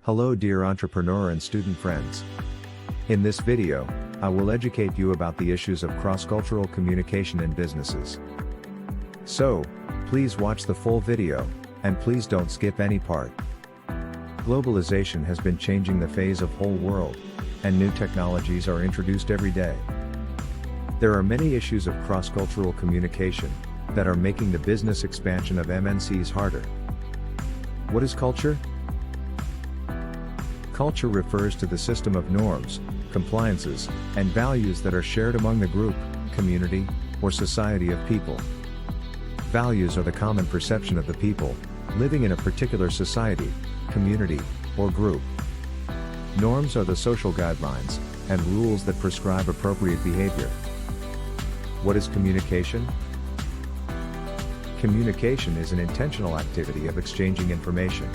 Hello dear entrepreneur and student friends. In this video, I will educate you about the issues of cross-cultural communication in businesses. So, please watch the full video, and please don't skip any part. Globalization has been changing the phase of whole world, and new technologies are introduced every day. There are many issues of cross-cultural communication that are making the business expansion of MNCs harder. What is culture? Culture refers to the system of norms, compliances, and values that are shared among the group, community, or society of people. Values are the common perception of the people living in a particular society, community, or group. Norms are the social guidelines and rules that prescribe appropriate behavior. What is communication? Communication is an intentional activity of exchanging information.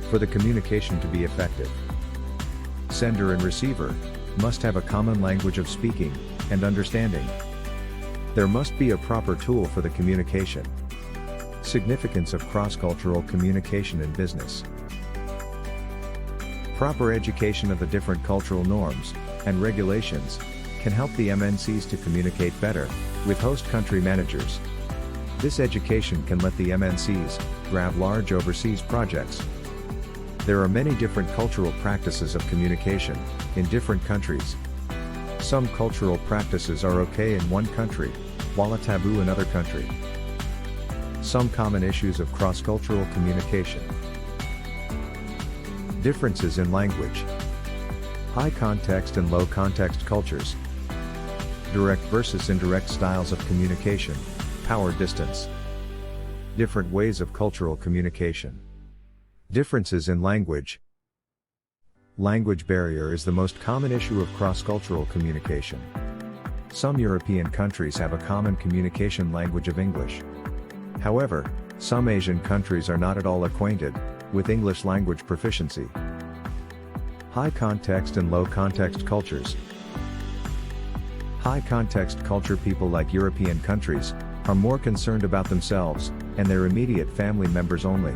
For the communication to be effective, sender and receiver must have a common language of speaking and understanding. There must be a proper tool for the communication. Significance of cross-cultural communication in business. Proper education of the different cultural norms and regulations can help the MNCs to communicate better with host country managers. This education can let the MNCs grab large overseas projects. There are many different cultural practices of communication in different countries. Some cultural practices are okay in one country, while a taboo in another country. Some common issues of cross-cultural communication. Differences in language. High context and low context cultures. Direct versus indirect styles of communication. Power distance. Different ways of cultural communication. Differences in language. Language barrier is the most common issue of cross-cultural communication. Some European countries have a common communication language of English. However, some Asian countries are not at all acquainted with English language proficiency. High context and low context cultures. High context culture people like European countries are more concerned about themselves and their immediate family members only.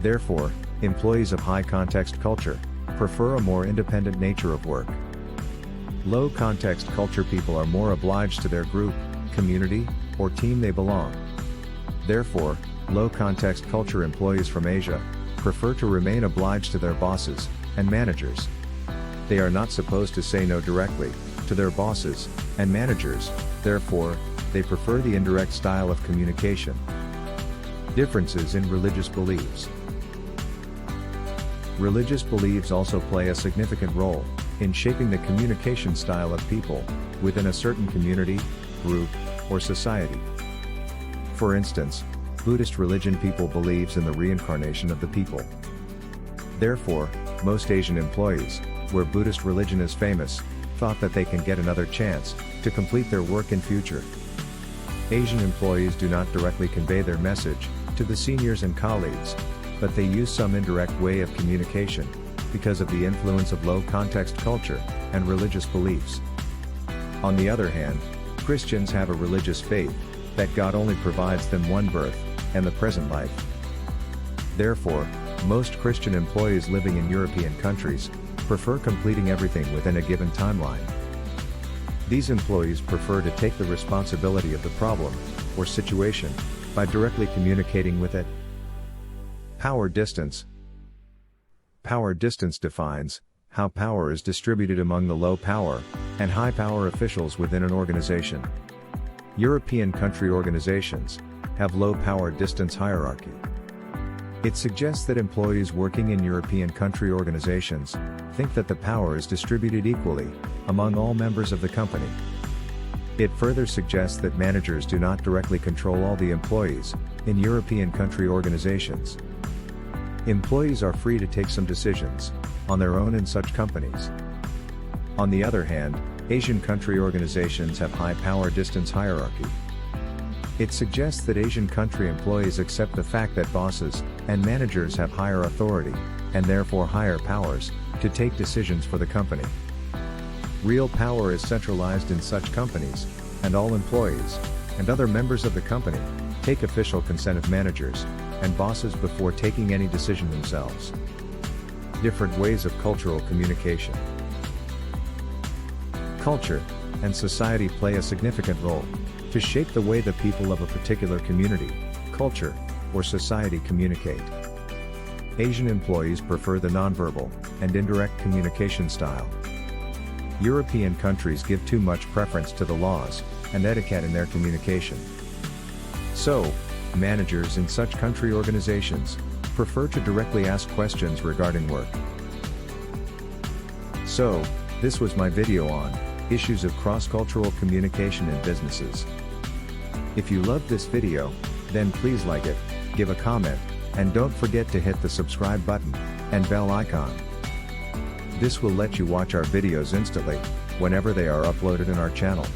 Therefore, employees of high context culture prefer a more independent nature of work. Low context culture people are more obliged to their group, community, or team they belong. Therefore, low context culture employees from Asia prefer to remain obliged to their bosses and managers. They are not supposed to say no directly to their bosses and managers, therefore, they prefer the indirect style of communication. Differences in religious beliefs. Religious beliefs also play a significant role in shaping the communication style of people within a certain community, group, or society. For instance, Buddhist religion people believes in the reincarnation of the people. Therefore, most Asian employees, where Buddhist religion is famous, thought that they can get another chance to complete their work in future. Asian employees do not directly convey their message to the seniors and colleagues, but they use some indirect way of communication because of the influence of low context culture and religious beliefs. On the other hand, Christians have a religious faith that God only provides them one birth and the present life. Therefore, most Christian employees living in European countries prefer completing everything within a given timeline. These employees prefer to take the responsibility of the problem or situation by directly communicating with it. Power distance. Power distance defines how power is distributed among the low power and high power officials within an organization. European country organizations have low power distance hierarchy. It suggests that employees working in European country organizations think that the power is distributed equally among all members of the company. It further suggests that managers do not directly control all the employees in European country organizations. Employees are free to take some decisions on their own in such companies. On the other hand, Asian country organizations have high power distance hierarchy. It suggests that Asian country employees accept the fact that bosses and managers have higher authority, and therefore higher powers, to take decisions for the company. Real power is centralized in such companies, and all employees and other members of the company take official consent of managers and bosses before taking any decision themselves. Different ways of cultural communication. Culture and society play a significant role to shape the way the people of a particular community, culture, or society communicate. Asian employees prefer the nonverbal and indirect communication style. European countries give too much preference to the laws and etiquette in their communication. So, managers in such country organizations prefer to directly ask questions regarding work. So, this was my video on issues of cross-cultural communication in businesses. If you loved this video, then please like it, give a comment, and don't forget to hit the subscribe button and bell icon. This will let you watch our videos instantly whenever they are uploaded in our channel.